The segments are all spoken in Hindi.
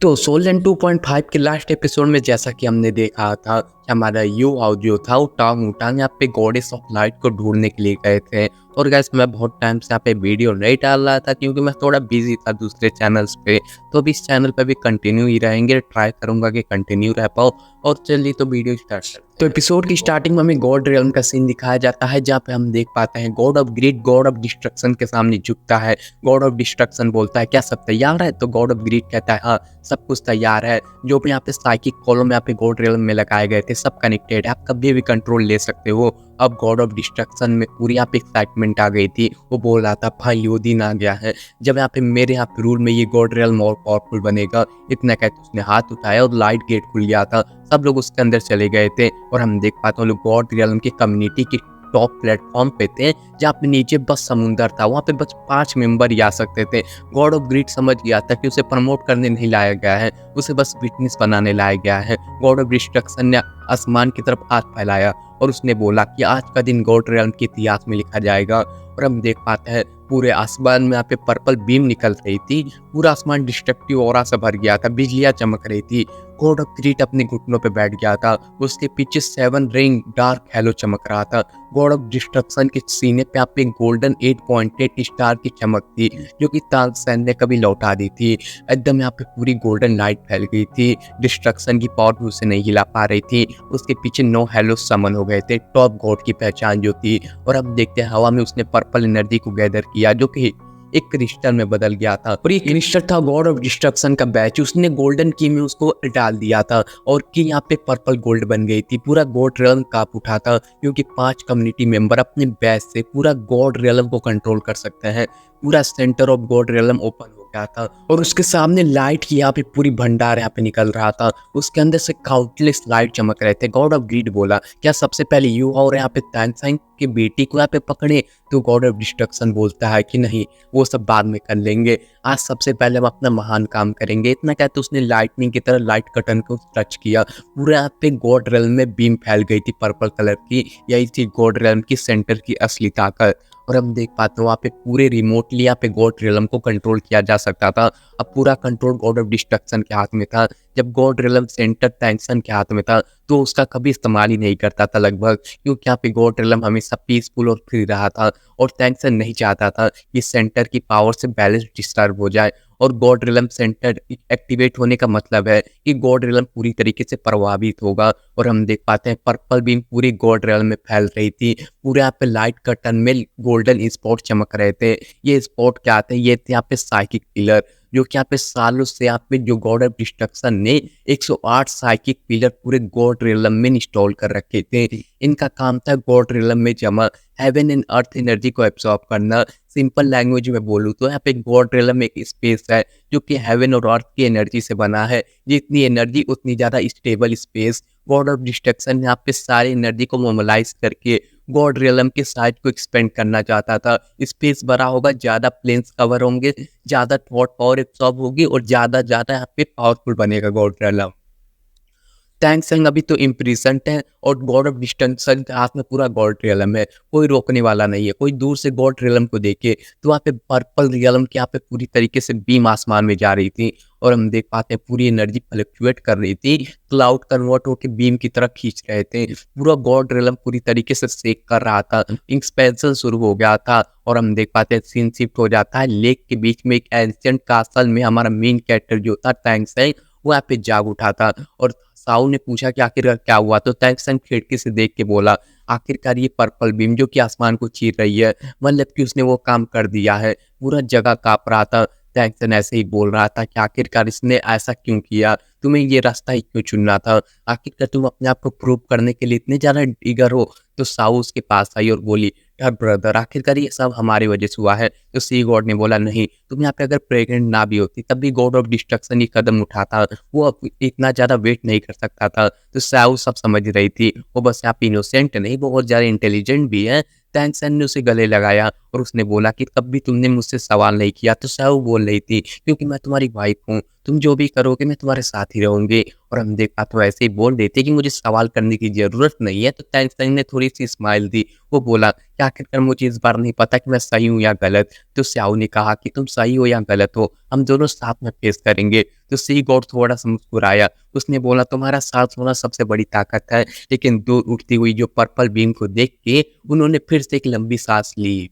तो सोलन 2.5 के लास्ट एपिसोड में जैसा कि हमने देखा था कि हमारा यू हाउ जो था वो टांग उटांग यहाँ पे गॉडेस ऑफ लाइट को ढूंढने के लिए गए थे। और गैस मैं बहुत टाइम से यहाँ पे वीडियो नहीं डाल रहा था क्योंकि मैं थोड़ा बिजी था दूसरे चैनल्स पे। तो अभी इस चैनल पे भी कंटिन्यू ही रहेंगे, ट्राई करूंगा कि कंटिन्यू रह पाऊँ। और चलिए तो वीडियो स्टार्ट करते हैं। तो एपिसोड की स्टार्टिंग में हमें गॉड रियल्म का सीन दिखाया जाता है जहाँ पे हम देख पाते हैं god of greed god of destruction के सामने झुकता है। गॉड ऑफ डिस्ट्रक्शन बोलता है क्या सब तैयार है, तो गॉड ऑफ ग्रीड कहता है हाँ सब कुछ तैयार है। जो भी यहाँ पे साइकिक कॉलम यहाँ पे गॉड रियल्म में लगाए गए थे सब कनेक्टेड है, आप कभी भी कंट्रोल ले सकते हो। अब गॉड ऑफ डिस्ट्रक्शन में पूरी यहाँ पे एक्साइटमेंट आ गई थी। वो बोल रहा था भाई यो दिन आ गया है जब यहाँ पे मेरे यहाँ पे रूल में ये गॉड रियल्म और पावरफुल बनेगा। इतना कहते उसने हाथ उठाया और लाइट गेट खुल गया था। सब लोग उसके अंदर चले गए थे और हम देख पाते हैं लोग गॉड रियल्म की कम्युनिटी की टॉप प्लेटफॉर्म पे थे जहाँ पे नीचे बस समुंदर था। वहाँ पे बस 5 मेंबर ही आ सकते थे। गॉड ऑफ ग्रीड समझ गया था कि उसे प्रमोट करने नहीं लाया गया है, उसे बस विटनेस बनाने लाया गया है। गॉड ऑफ डिस्ट्रक्शन ने आसमान की तरफ हाथ फैलाया और उसने बोला कि आज का दिन गॉड रियल्म के इतिहास में लिखा जाएगा। और हम देख पाते हैं पूरे आसमान में यहाँ पे पर्पल बीम निकल रही थी। पूरा आसमान डिस्ट्रक्टिव ऑरा से भर गया था, बिजलियां चमक रही थी। गॉड ऑफ ग्रीड अपने घुटनों पे बैठ गया था, उसके पीछे 7 रिंग डार्क हैलो चमक रहा था। गॉड ऑफ डिस्ट्रक्शन के सीने पे आप एक गोल्डन 8.8 स्टार की चमक थी जो कि तानसेन ने कभी लौटा दी थी। एकदम यहाँ पे पूरी गोल्डन लाइट फैल गई थी। डिस्ट्रक्शन की पावर भी उसे नहीं हिला पा रही थी। उसके पीछे 9 हैलो समन हो गए थे, टॉप गॉड की पहचान जो थी। और अब देखते हैं हवा में उसने पर्पल एनर्जी को गैदर किया जो कि एक क्रिस्टल में बदल गया था। और ये क्रिस्टल था गॉड ऑफ डिस्ट्रक्शन का बैच। उसने गोल्डन की में उसको डाल दिया था और की यहाँ पे पर्पल गोल्ड बन गई थी। पूरा गॉड रियल्म कांप उठा था क्योंकि 5 कम्युनिटी मेंबर अपने बैच से पूरा गॉड रियल्म को कंट्रोल कर सकते हैं। पूरा centre of God realm open हो गया था और उसके सामने लाइट की यहाँ पे पूरी भंडार यहाँ पे निकल रहा था। उसके अंदर से काउंटलेस लाइट चमक रहे थे। गॉड ऑफ ग्रीड बोला क्या सबसे पहले यू और यहाँ पे तानसेन की बेटी को यहाँ पे पकड़े, तो गॉड ऑफ डिस्ट्रक्शन बोलता है कि नहीं वो सब बाद में कर लेंगे, आज सबसे पहले हम अपना महान काम करेंगे। इतना कहते उसने लाइटनिंग की तरह लाइट कर्टन को टच किया। पूरे यहाँ पे गॉड रियल्म में बीम फैल गई थी पर्पल कलर की। यही थी गॉड रियल्म की सेंटर की असली ताकत। और हम देख पाते हैं वहाँ पे पूरे रिमोटली यहाँ पे गॉड रियल्म को कंट्रोल किया जा सकता था। अब पूरा कंट्रोल गॉड ऑफ डिस्ट्रक्शन के हाथ में था। जब गॉड रियल्म सेंटर तानसेन के हाथ में था तो उसका कभी इस्तेमाल ही नहीं करता था लगभग, क्योंकि यहाँ पे गॉड रियल्म हमेशा पीसफुल और फ्री रहा था। और तानसेन नहीं चाहता था कि सेंटर की पावर से बैलेंस डिस्टर्ब हो जाए। और गॉड रियल्म सेंटर एक्टिवेट होने का मतलब है कि गॉड रियल्म पूरी तरीके से प्रभावित होगा। और हम देख पाते हैं पर्पल बीम पूरी गॉड रियल्म में फैल रही थी। पूरे यहाँ पे लाइट कर्टन में गोल्डन स्पॉट चमक रहे थे। ये स्पॉट क्या थे, ये थे यहाँ पे साइकिक पिलर जो कि यहाँ पे सालों से यहाँ पे जो गॉड ऑफ डिस्ट्रक्शन ने 108 साइकिक पिलर पूरे गॉड रियल्म में इंस्टॉल कर रखे थे। इनका काम था गॉड रियल्म में जमा हेवन एंड अर्थ एनर्जी को एब्सॉर्ब करना। सिंपल लैंग्वेज में बोलूँ तो यहाँ पे गॉड रियल्म एक स्पेस है जो कि हेवन और अर्थ की एनर्जी से बना है। जितनी एनर्जी उतनी ज़्यादा stable space. God of destruction यहाँ पे सारी एनर्जी को मोबिलाइज करके गॉड रियल्म के साइड को एक्सपेंड करना चाहता था। स्पेस बड़ा होगा, ज़्यादा प्लेन्स कवर होंगे, ज़्यादा थॉट पावर एब्सॉर्ब होगी और ज़्यादा यहाँ पे पावरफुल बनेगा गॉड रियल्म। तानसेन अभी तो इम्प्रिजन्ड है और गॉड ऑफ डिस्ट्रक्शन के हाथ में पूरा गॉड रियल्म है, कोई रोकने वाला नहीं है। कोई दूर से गॉड रियल्म को देखे तो वहाँ पे पर्पल रियल्म की यहाँ पे पूरी तरीके से बीम आसमान में जा रही थी। और हम देख पाते हैं पूरी एनर्जी फ्लक्चुएट कर रही थी, क्लाउड कन्वर्ट होकर बीम की तरफ खींच रहे थे। पूरा गॉड रियल्म पूरी तरीके से शेक कर रहा था, एक्सपेंशन शुरू हो गया था। और हम देख पाते हैं सीन शिफ्ट हो जाता है लेक के बीच में एक एंशिएंट कासल में हमारा मेन कैरेक्टर जो था तानसेन वो यहाँ पे जाग उठा था। और साउ ने पूछा कि आखिरकार क्या हुआ, तो तानसेन खिड़की से देख के बोला आखिरकार ये पर्पल बीम जो कि आसमान को चीर रही है, मतलब कि उसने वो काम कर दिया है। पूरा जगह कांप रहा था। तानसेन ऐसे ही बोल रहा था कि आखिरकार इसने ऐसा क्यों किया, तुम्हें ये रास्ता ही क्यों चुनना था, आखिरकार तुम अपने आप को प्रूव करने के लिए इतने ज़्यादा ईगर हो। तो साउ उसके पास आई और बोली ब्रदर आखिरकार ये सब हमारी वजह से हुआ है। तो सी गॉड ने बोला नहीं, तुम यहाँ पे अगर प्रेग्नेंट ना भी होती तब भी गॉड ऑफ डिस्ट्रक्शन ही कदम उठाता, वो अब इतना ज़्यादा वेट नहीं कर सकता था। तो साउ सब समझ रही थी, वो बस यहाँ पे इनोसेंट नहीं बहुत ज़्यादा इंटेलिजेंट भी है। तानसेन ने उसे गले लगाया और उसने बोला कि तब भी तुमने मुझसे सवाल नहीं किया। तो स्याओ बोल रही थी क्योंकि मैं तुम्हारी वाइफ़ हूँ, तुम जो भी करोगे मैं तुम्हारे साथ ही रहूँगी। और हम देखा तो ऐसे ही बोल देती कि मुझे सवाल करने की ज़रूरत नहीं है। तो टैंग ने थोड़ी-सी स्माइल दी। वो बोला कि आखिरकार मुझे इस बार नहीं पता कि मैं सही हूँ या गलत। तो स्याओ ने कहा कि तुम सही हो या गलत हो, हम दोनों साथ में फेस करेंगे। तो सी गॉड थोड़ा-सा मुस्कुराया। उसने बोला तुम्हारा साथ होना सबसे बड़ी ताकत है। लेकिन दूर उठती हुई जो पर्पल बीम को देख के उन्होंने फिर से एक लंबी साँस ली।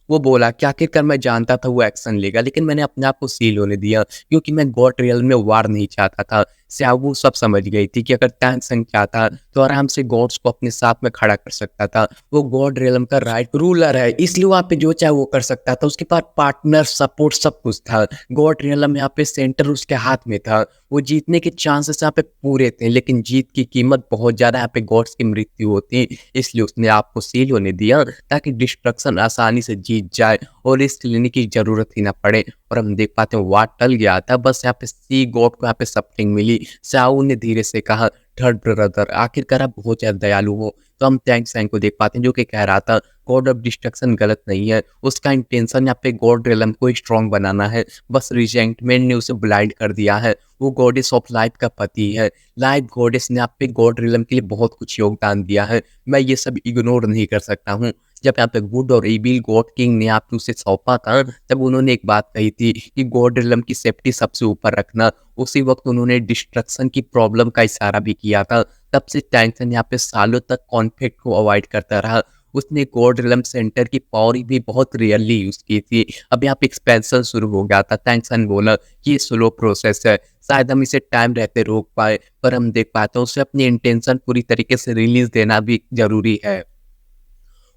वो बोला कि आखिरकार मैं जानता था वो एक्शन लेगा, लेकिन मैंने अपने आप को सील होने दिया क्योंकि मैं गॉड रियल में वार नहीं चाहता था। स्याओ सब समझ गई थी कि अगर टैंग संग चाहता तो आराम से गॉड्स को अपने साथ में खड़ा कर सकता था। वो गॉड रियल्म का राइट रूलर है, इसलिए वहाँ पे जो चाहे वो कर सकता था। उसके पास पार्टनर, सपोर्ट सब कुछ था। गॉड रियल्म यहाँ पे सेंटर उसके हाथ में था। वो जीतने के चांसेस यहाँ पे पूरे थे, लेकिन जीत की कीमत बहुत ज़्यादा यहाँ पे गॉड्स की मृत्यु होती, इसलिए उसने आपको सील होने दिया ताकि डिस्ट्रक्शन आसानी से जीत जाए और रिस्क लेने की ज़रूरत ही ना पड़े। और हम देख पाते हैं वार टल गया था, बस यहाँ पे सी गॉड को यहाँ पे सफरिंग मिली। स्याओ ने धीरे से कहा, थर्ड ब्रदर आखिरकार आप बहुत ज़्यादा दयालु हो। तो हम टैंग सैंग को देख पाते हैं जो कि कह रहा था गॉड ऑफ डिस्ट्रक्शन गलत नहीं है, उसका इंटेंशन यहाँ पे गॉड रियलम को स्ट्रॉन्ग बनाना है, बस रिजेंटमेंट ने उसे ब्लाइंड कर दिया है। वो गॉडेस ऑफ लाइफ का पति है। लाइफ गॉडेस ने यहाँ पे गॉड रियलम के लिए बहुत कुछ योगदान दिया है, मैं ये सब इग्नोर नहीं कर सकता हूँ। जब यहाँ पे गुड और इविल गॉड किंग ने आप उसे सौंपा था, तब उन्होंने एक बात कही थी कि गॉड रियलम की सेफ्टी सबसे ऊपर रखना। उसी वक्त उन्होंने डिस्ट्रक्शन की प्रॉब्लम का इशारा भी किया था। तब से टैंक्सन यहाँ पे सालों तक कॉन्फ्लिक्ट को अवॉइड करता रहा। उसने गॉड रियलम सेंटर की पावर भी बहुत रेयरली यूज की थी। अब यहाँ पे एक्सपेंशन शुरू हो गया था। टैंक्सन बोला कि ये स्लो प्रोसेस है, शायद हम इसे टाइम रहते रोक पाए, पर हम देख पाते हैं उसे अपनी इंटेंशन पूरी तरीके से रिलीज देना भी जरूरी है।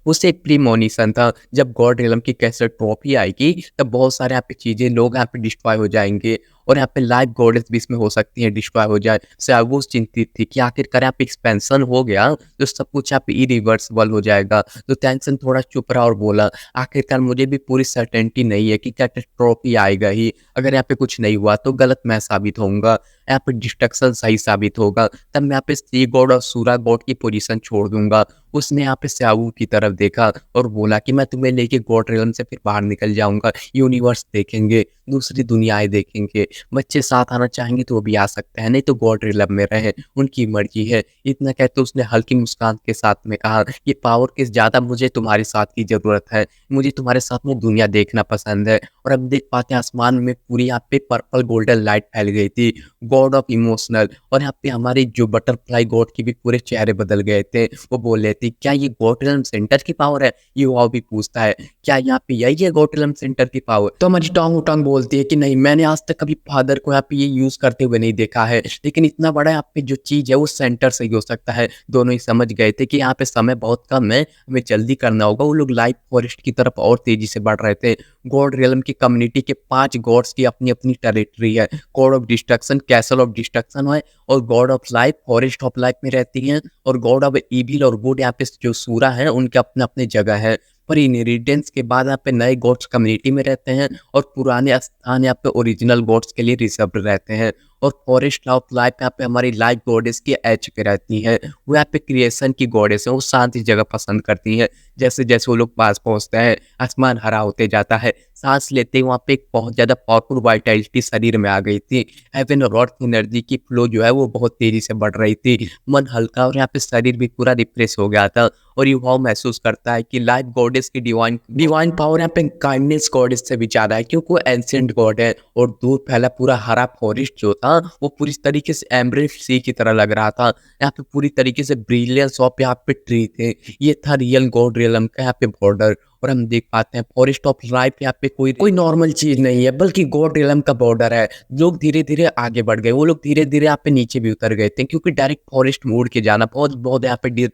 उससे एक प्रीमोनिशन था, जब गॉड रियलम की कैसे ट्रॉफी आएगी तब बहुत सारे यहाँ पे चीज़ें लोग यहाँ पे डिस्ट्रॉय हो जाएँगे और यहाँ पे लाइफ गॉडेस भी इसमें हो सकती हैं डिस्ट्रॉय हो जाए। स्यागुस चिंतित थी कि आखिरकार यहाँ पे एक्सपेंशन हो गया तो सब कुछ यहाँ पे इरिवर्सिबल हो जाएगा। तो टेंशन थोड़ा चुप रहा और बोला, आखिरकार मुझे भी पूरी सर्टेनिटी नहीं है कि कैटास्ट्रॉफी आएगा ही। अगर यहाँ पे कुछ नहीं हुआ तो गलत मैं साबित होऊँगा, यहाँ पे डिस्ट्रक्शन सही साबित होगा, तब मैं यहाँ पे सी गॉड और सूरा गॉड की पोजीशन छोड़ दूँगा। उसने यहाँ पे स्याऊ की तरफ देखा और बोला कि मैं तुम्हें लेके गॉड रियल्म से फिर बाहर निकल जाऊँगा, यूनिवर्स देखेंगे, दूसरी दुनियाएँ देखेंगे। बच्चे साथ आना चाहेंगे तो वो भी आ सकते हैं, नहीं तो गॉड रियल्म में रहें, उनकी मर्ज़ी है। इतना कहते उसने हल्की मुस्कान के साथ में कहा, ये पावर के ज़्यादा मुझे तुम्हारे साथ की ज़रूरत है, मुझे तुम्हारे साथ में दुनिया देखना पसंद है। और अब देख पाते हैं आसमान में पूरी यहाँ पे पर्पल गोल्डन लाइट फैल गई थी, गॉड ऑफ इमोशनल। और यहाँ पे हमारे जो बटरफ्लाई गॉड के भी पूरे चेहरे बदल गए थे। वो बोल रहे थे, क्या ये गॉड रियल्म सेंटर की पावर है? युवाओं भी पूछता है, क्या यहाँ पे यही है गॉड रियल्म सेंटर की पावर? तो हमारी टोंग ओटोंग बोलती है कि नहीं, मैंने आज तक कभी फादर को यहाँ पे ये यूज करते हुए नहीं देखा है, लेकिन इतना बड़ा यहाँ पे जो चीज है वो सेंटर से ही हो सकता है। दोनों ही समझ गए थे कि यहाँ पे समय बहुत कम है, हमें जल्दी करना होगा। वो लोग लाइफ फॉरेस्ट की तरफ और तेजी से बढ़ रहे थे। गॉड रियल्म की कम्युनिटी के 5 गॉड्स की अपनी अपनी टेरिटरी है। God of destruction castle of destruction है, और God of life forest of life में रहती हैं, और गॉड ऑफ इविल और गुड यहाँ पे जो सूरा है उनके अपने अपने जगह है। पर इनहेरिटेंस के बाद यहाँ पे नए गॉड्स कम्युनिटी में रहते हैं और पुराने स्थान यहाँ पे ओरिजिनल गॉड्स के लिए रिजर्व रहते हैं। और फॉरेस्ट ऑफ लाइफ यहाँ पे हमारी लाइफ गॉडेस की एज पे रहती है। वो यहाँ पे क्रिएशन की गॉडेस है, वो शांति जगह पसंद करती हैं। जैसे जैसे वो लोग पास पहुँचते हैं आसमान हरा होते जाता है। सांस लेते ही वहाँ पे एक बहुत ज़्यादा पावरफुल वाइटलिटी शरीर में आ गई थी। हेवन और अर्थ एनर्जी की फ्लो जो है वो बहुत तेजी से बढ़ रही थी। मन हल्का और यहाँ पे शरीर भी पूरा रिफ्रेश हो गया था। और युवाओं महसूस करता है कि लाइफ गॉडेस की डिवाइन डिवाइन पावर यहाँ पे काइंडनेस गॉडेस से भी ज़्यादा है, क्योंकि वो एंशिएंट गॉड है। और दूर फैला पूरा हरा फॉरेस्ट जो था वो पूरी तरीके से एम्ब्रेड सी की तरह लग रहा था। यहाँ पे पूरी तरीके से ब्रिलियंस ऑफ यहाँ पे ट्री थे। ये था रियल गॉड रियलम का यहाँ पे बॉर्डर। और हम देख पाते हैं फॉरेस्ट ऑफ लाइफ यहाँ पे कोई कोई नॉर्मल चीज नहीं है, बल्कि गॉड रियलम का बॉर्डर है। लोग धीरे धीरे आगे बढ़ गए, वो लोग धीरे धीरे यहाँ पे नीचे भी उतर गए थे, क्योंकि डायरेक्ट फॉरेस्ट में उड़ के जाना बहुत बहुत यहाँ पे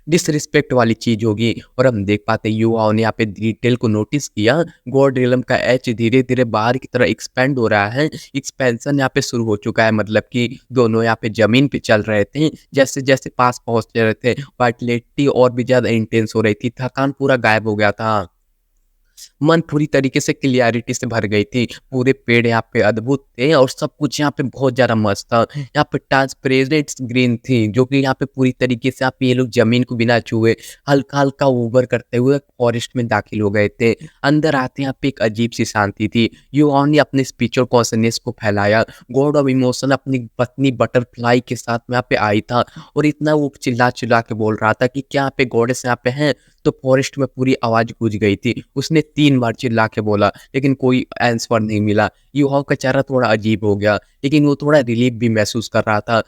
डिसरिस्पेक्ट वाली चीज होगी। और हम देख पाते हैं युवाओं ने यहाँ पे डिटेल को नोटिस किया। गॉड रियलम का एच धीरे धीरे बाहर की तरह एक्सपेंड हो रहा है। एक्सपेंशन यहाँ पे शुरू हो चुका है, मतलब कि दोनों यहाँ पे जमीन पे चल रहे थे। जैसे जैसे पास पहुंच रहे थे वाइटलिटी और भी ज्यादा इंटेंस हो रही थी, थकान पूरा गायब हो गया था। मन पूरी तरीके से क्लियरिटी से भर गई थी। पूरे पेड़ यहाँ पे अद्भुत थे और सब कुछ यहाँ पे बहुत ज़्यादा मस्त था। यहाँ पे ट्रांसपेरेंट ग्रीन थी, जो कि यहाँ पे पूरी तरीके से यहाँ पे ये लोग ज़मीन को बिना छुए हल्का-हल्का ऊबर करते हुए फॉरेस्ट में दाखिल हो गए थे। अंदर आते यहाँ पे एक अजीब-सी शांति थी। युवाओं ने अपने स्पिरिचुअल कॉन्शसनेस को फैलाया। गॉड ऑफ इमोशन अपनी पत्नी बटरफ्लाई के साथ में यहाँ पे आई था और इतना वो चिल्ला-चिल्ला के बोल रहा था कि क्या यहाँ पे गॉडेस यहाँ पे हैं? तो फॉरेस्ट में पूरी आवाज़ गूंज गई थी। उसने 3 बार चिल्ला के बोला, लेकिन कोई आंसर नहीं मिला। युवाओं का चेहरा थोड़ा अजीब हो गया, लेकिन वो थोड़ा रिलीफ भी महसूस कर रहा था।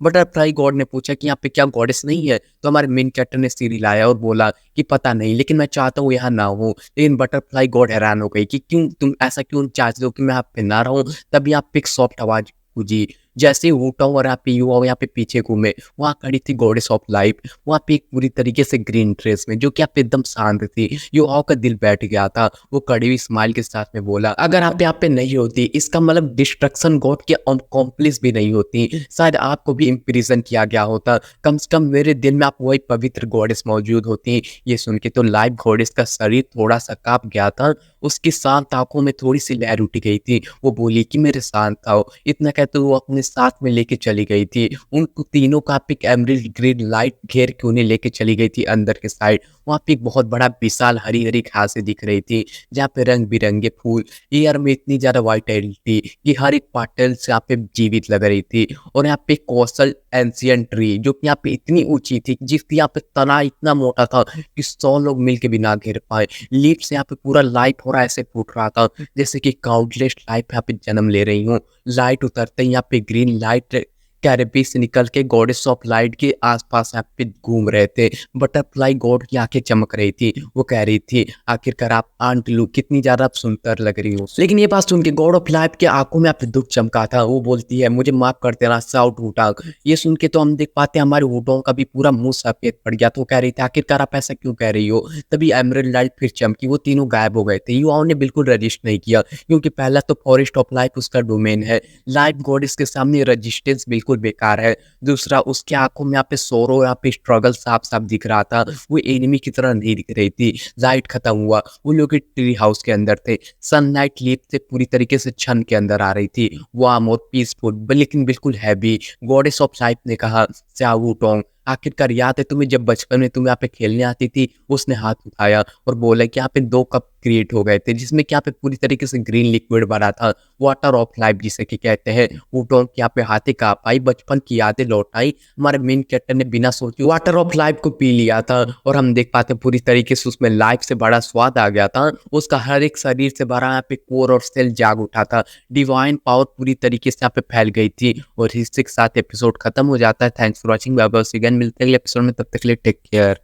बटरफ्लाई गॉड ने पूछा कि यहाँ पे क्या गॉडेस नहीं है? तो हमारे मेन कैरेक्टर ने सिर हिलाया और बोला कि पता नहीं, लेकिन मैं चाहता हूँ यहाँ ना हो। लेकिन बटरफ्लाई गॉड हैरान हो गई कि क्यों तुम ऐसा क्यों चाहते हो कि मैं यहाँ पे ना रहूँ? तभी यहाँ पे एक सॉफ्ट आवाज़ गूंजी। जैसे ही हूटा और यहाँ पे युवा यहाँ पे पीछे घूमे, वहाँ खड़ी थी गॉडेस ऑफ लाइफ। वहाँ पे एक पूरी तरीके से ग्रीन ड्रेस में, जो कि यहाँ पे एकदम शांत थी। युवाओं का दिल बैठ गया था। वो कड़ी हुई स्माइल के साथ में बोला, अगर आप यहाँ पे नहीं होती, इसका मतलब डिस्ट्रक्शन गॉड के अकॉम्प्लिस भी नहीं होती। शायद आपको भी इम्प्रिजन किया गया होता। कम से कम मेरे दिल में आप वही पवित्र गॉडेस मौजूद होती। ये सुन के तो लाइफ गॉडेस का शरीर थोड़ा सा कांप गया था। उसकी शांत आंखों में थोड़ी सी लहर उठ गई थी। वो बोली कि मेरे शांत आओ। इतना कहते वो अपने साथ में लेके चली गई थी। उनको तीनों का एक एमरल्ड ग्रीन लाइट घेर के उन्हें लेके चली गई थी अंदर के साइड। वहाँ पे एक बहुत बड़ा विशाल हरी हरी घासें दिख रही थी, जहाँ पे रंग बिरंगे फूल। एयर में इतनी ज्यादा वाइटलिटी कि हर एक पार्टल्स यहाँ पे जीवित लग रही थी। और यहाँ पे कौशल एंशियंट ट्री, जो कि यहाँ पे इतनी ऊंची थी, जिसकी यहाँ पे तना इतना मोटा था कि 100 लोग मिलके भी ना घेर पाए। लीफ से यहाँ पे पूरा लाइट हो रहा ऐसे फूट रहा था, जैसे कि काउंटलेस लाइफ यहाँ पे जन्म ले रही हूँ। लाइट उतरते ही यहाँ पे ग्रीन लाइट कैरेबी से निकल के गॉडेस ऑफ लाइट के आसपास यहाँ पे घूम रहे थे। बटरफ्लाई गॉड की आंखें चमक रही थी। वो कह रही थी, आखिरकार आप आंट लू कितनी ज्यादा आप सुंदर लग रही हो। लेकिन ये बात सुन के गॉड ऑफ लाइफ के आंखों में यहाँ पे दुख चमका था। वो बोलती है, मुझे माफ कर देना साउट हूटा। ये सुन के तो हम देख पाते हैं हमारे हूटों का भी पूरा मुंह सफेद पड़ गया। तो कह रही थी, आखिरकार आप ऐसा क्यों कह रही हो? तभी एमरल्ड लाइट फिर चमकी। वो तीनों गायब हो गए थे। युवाओं ने बिल्कुल रजिस्ट नहीं किया, क्योंकि पहला तो फॉरेस्ट ऑफ लाइफ उसका डोमेन है। लाइफ गॉडेस के सामने रजिस्टेंस बिल्कुल बेकार है। दूसरा, उसकी आंखों में यहाँ पे सोरो, यहाँ पे स्ट्रगल साफ साफ दिख रहा था। वो एनिमी की तरह नहीं दिख रही थी। लाइट खत्म हुआ। वो लोग ट्री हाउस के अंदर थे। सनलाइट लीप से पूरी तरीके से छन के अंदर आ रही थी, वार्म और पीसफुल, लेकिन बिल्कुल हैवी। गॉडेस ऑफ लाइफ ने कहा, स्यावू टोंग, आखिरकार याद है तुम्हें जब बचपन में तुम यहाँ पे खेलने आती थी? उसने हाथ उठाया और बोला कि यहाँ पे 2 कप क्रिएट हो गए थे, जिसमें क्या पे पूरी तरीके से ग्रीन लिक्विड भरा था, वाटर ऑफ लाइफ जिसे कि कहते हैं। वुटोन की यहाँ पे हाथे कांप आई, बचपन की यादें लौट आई। हमारे मेन कैरेक्टर ने बिना सोचे वाटर ऑफ लाइफ को पी लिया था और हम देख पाते पूरी तरीके से उसमें लाइफ से बड़ा स्वाद आ गया था। उसका हर एक शरीर से भरा यहाँ पे कोर और सेल जाग उठा था। डिवाइन पावर पूरी तरीके से यहाँ पे फैल गई थी। और इसी के साथ एपिसोड खत्म हो जाता है। Thanks for watching. Bye bye, मिलते हैं अगले एपिसोड में। तब तक के लिए टेक केयर।